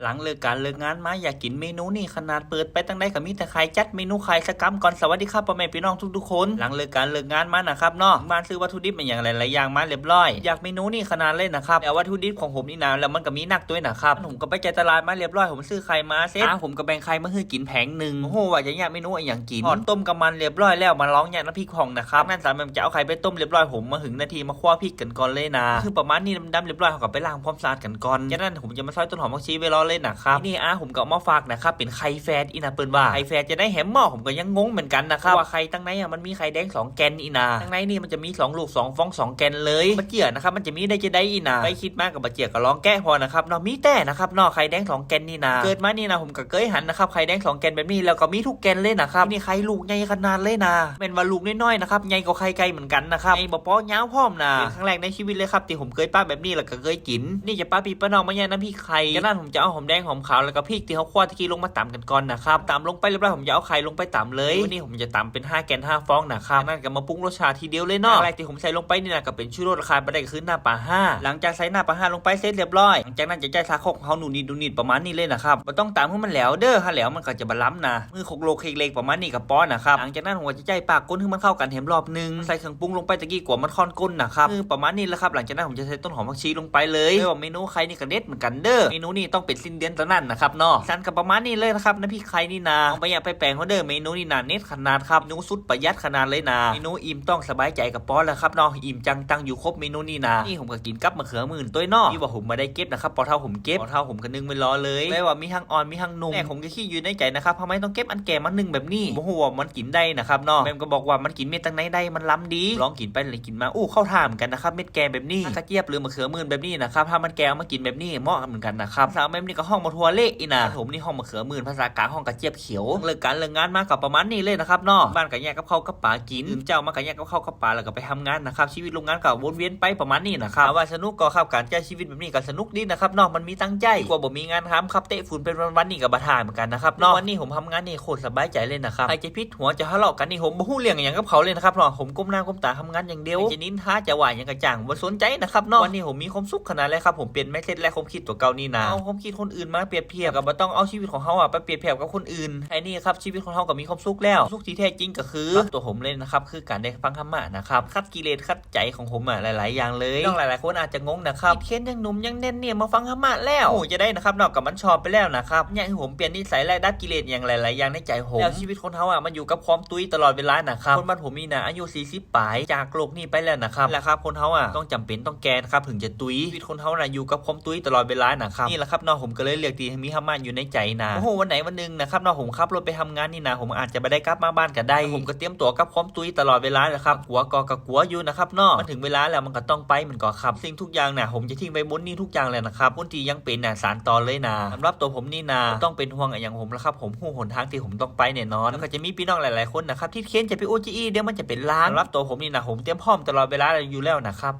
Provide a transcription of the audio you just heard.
หลังเลิกการเลิกงานมาอยากกินเมนูนี่ขนาดเปิดไปตั้งได้ก็มีแต่ใครจัดเมนูใครสกัมก่อนสวัสดีครับพ่อแม่พี่น้องทุกๆคนหลังเลิกการเลิกงานมานะครับเนาะบ้านซื้อวัตถุดิบมาอย่างหลายๆอย่างมาเรียบร้อยอยากเมนูนี่ขนาดเลยนะครับแต่วัตถุดิบของผมนี่นะแล้วมันก็มีหนักด้วยนะครับผมก็ไปใจตลาดมาเรียบร้อยผมซื้อไข่มาเซ็ตผมก็แบ่งไข่มาให้กินแผงหนึ่งโอ้โหว่าจะอยากเมนูอย่างกินทอดต้มกับมันเรียบร้อยแล้วมาล้องอย่างน้ำพริกผ่องนะครับนั่นสามมันจะเอาไข่ไปต้มเรียบร้อยผมมาถึงนาทีมาคั่วพริกกันก่อนเลยนะคือประมาณนี้ดำๆเรียบร้อยเขาก็ไปล้างพร้อมสะอาดกันก่อนจากนั้นผมจะมาซอยต้นหอมผักชีไว้รอเลยนะครับนี่ผมก็มาฝากนะครับเป็นไข่แฟดอีนะเปิ้นว่าไข่แฟดจะได้แหมหม้อผมก็ยังงงเหมือนกันนะครับว่าไข่ตั้งไหนมันมีไข่แดง2แกนอีนะตั้งไหนนี่มันจะมี2ลูก2ฟอง2แกนเลยบัดเจี๋ยนะครับมันจะมีได้จะได้อีนะไปคิดมากกับบัดเจี๋ยก็ลองแก้พอนะครับเนาะมีแต่นะครับเนาะไข่แดง2แกนนี่นะเกิดมานี่นะผมก็เคยหันนะครับไข่แดง2แกนแบบนี้แล้วก็มีทุกแกนเลยนะครับนี่ไข่ลูกใหญ่ขนาดเลยนะเป็นว่าลูกน้อยๆนะครับใหญ่กว่าไข่ไก่เหมือนกันนะครับไอ้บ่ป้อยาวพร้อมนะเป็นครั้งแรกในชีวิตเลยครับที่ผมเคยป้าแบบนี้แล้วก็เคยกินนี่จะป้าปีป้าน้องมาแย่น้ำพริกไข่จากนั้นผมจะเอาหอมแดงหอมขาวแล้วก็พริกที่เขาคั่วตะกี้ลงมาตำกันก่อนนะครับตำลงไปเรียบร้อยผมจะเอาไข่ลงไปตำเลยวันนี้ผมจะตำเป็น5แกน5ฟองนะครับนั่นก็มาปรุงรสชาติทีเดียวเลยเนาะอะไรที่ผมใส่ลงไปนี่นะก็เป็นชูรสราคาไปได้ก็คือหน้าปลา5หลังจากใส่หน้าปลา5ลงไปเสร็จเรียบร้อยหลังจากนั้นจะใจซาโคกเฮาหนูนิดประมาณนี้เลยนะครับไม่ต้องตามให้มันแหลวเด้อถ้าแหลวมันก็จะบะล้ำนะมือโคกโลเคเล็กประมาณนี้กับป้อนนะครับหลังจากนั้นผมจะใจปากก้นให้มันเข้ากันเห็มรอบนึงใส่เครื่องปรุงลงไปตะกี้กว่ามันค่อนก้นนะครับประมาณนี้แหละครับหลังจากนั้นผมจะใส่ต้นหอมผักชีลงไปเลยไม่ว่าเมนูใครนี่ก็เด็ดเหมือนกันเด้อเมนูนี้ต้องเป็นสิ้นเดือนตอนนั้นนะครับเนาะสั้นกับประมาณนี้เลยนะครับน้ำพริกไข่นี่นาเอาไปอยากไปแปลงเขาเด้อเมนูนี่นาเน็ตขนาดครับเมนูสุดประหยัดขนาดเลยนะเมนูอิ่มต้องสบายใจกับป้อนแล้วครับเนาะอิ่มจังตังอยู่ครบเมนูนี่นะนี่ผมก็กินกับมะเขือมื่นตัวเนาะที่ว่าผมมาได้เก็บนะครับพอเท่าผมเก็บพอเท่าผมก็นึ่งไปรอเลยไม่ว่ามีทั้งอ่อนมีทั้งนุ่มแต่ผมก็ขี้อยู่ในใจนะครับทำไมต้องเก็บอันแก่มานึ่งแบบนี้โอ้โหมันกินได้นะครับเนาะแม่ก็บอกว่ามันกินเม็ดตั้งไหนได้มันล้ำดีลองกินไปเลยกินมาเข้าท่าเหมือนกันนะครับเม็ดแกงแบบนี้กระเจี๊ยบหรือมะเขือมื่นแบบนี้นะครับถ้ามันแกงมากินแบบนี้เหมาะเหมือนกันนะครับสาวแม่นี่ก็ห้องมาทัวเละอีนะผมนี่ห้องมะเขือมื่นภาษากลางห้องกระเจี๊ยบเขียวเลิกการเลิกงานมากับประมาณนี้เลยนะครับเนาะบ้านก็แยกกับข้าวกับปลากินเจ้ามาก็แยกกับข้าวกับปลาแล้วก็ไปทำงานนะครับชีวิตโรงงานก็วนเวียนไปประมาณนี้นะครับว่าสนุกก็ครับการใช้ชีวิตแบบนี้ก็สนุกดีนะครับเนาะมันมีตั้งใจกว่าบ่มีงานทำครับเตะฝุ่นเป็นวันๆนี่ก็บ่ทายเหมือนกันนะครับเนาะวันนี้ผมทำงานนี่โคตรสบายใจเลยนะครับใครจะพิษหัวจะทะเลาะกันนี่ผมบ่ฮู้เรื่องอย่างกับเขาเลยนะครับเนาะผมก้มหน้าก้มตาทำงานอย่างเดียวจะนินทาจะว่าอย่างกระจ่างบ่สนใจนะครับเนาะวันนี้ผมมีความสุขขนาดเลยครับผมเปลี่ยนแมสเซจและความคิดตัวเก่านี่นะเอาความคิดคนอื่นมาเปรียบเทียบกับบ่ต้องเอาชีวิตของเฮาไปเปรียบเทียบกับคนอื่นไอ้นี่ครับชีวิตของเฮาก็มีความสุขแล้วสุขที่แท้จริงก็คือตัวผมเลยนะครับคือการได้ฟังธรรมะนะครับคัดกิเลสคัดใจของผมหลายๆอย่างเลยน้องหลายๆคนอาจจะงงนะครับเค้นยังหนุ่มยังแน่นเนี่ยมาฟังธรรมะแล้วโอ้จะได้นะครับนอกกับมันชอบไปแล้วนะครับเนี่ยคือผมเปลี่ยนนิสัยและดับกิเลสอย่างหลายๆอย่างในใจผมแล้วชีวิตคนเฮามันอยู่กับความตุ้ยตลอดเวลานะครับคนบ้านผมมีนะอายุ40ปลายจากโลกนี้ไปแล้วนะครับแล้วครับคนเฮาต้องจำเป็นต้องแก่นะครับถึงจะตุ้ยชีวิตคนเฮาอยู่กับความตุ้ยตลอดเวลานะครับนี่แหละครับน้องผมก็เลยเลือกที่มีธรรมะอยู่ในใจนะโอ้โหวันไหนวันนึงนะครับน้องผมขับรถไปทำงานนี่นะผมอาจจะไม่ได้กลับมาบ้านกันได้ผมก็เตรียมตัวกับความตุ้ยตลอดเวลานะครับหัวก็กับหัวอยู่นะครับน้องมันถึงเวลาแล้วมันก็ต้องไปมันก็ครับสิ่งทุกอย่างนะผมจะทิ้งไปบนนี่ทุกอย่างเลยนะครับบนที่ยังเป็นสารต่อเลยนะสำหรับตัวผมนี่นะต้องเป็นห่วงอย่างผมแล้วครับผมหูหนทางที่ผมต้องไปแน่นอนแล้วก็จะมีพี่น้องหลายๆคนนะครับที่เค้นจะไปOGEเดี๋ยวมันจะเป็นล้านสำหรับตัวผมนี่นะผมเตรียมพร้อมตลอดเวลาอยู่แล้วนะครับ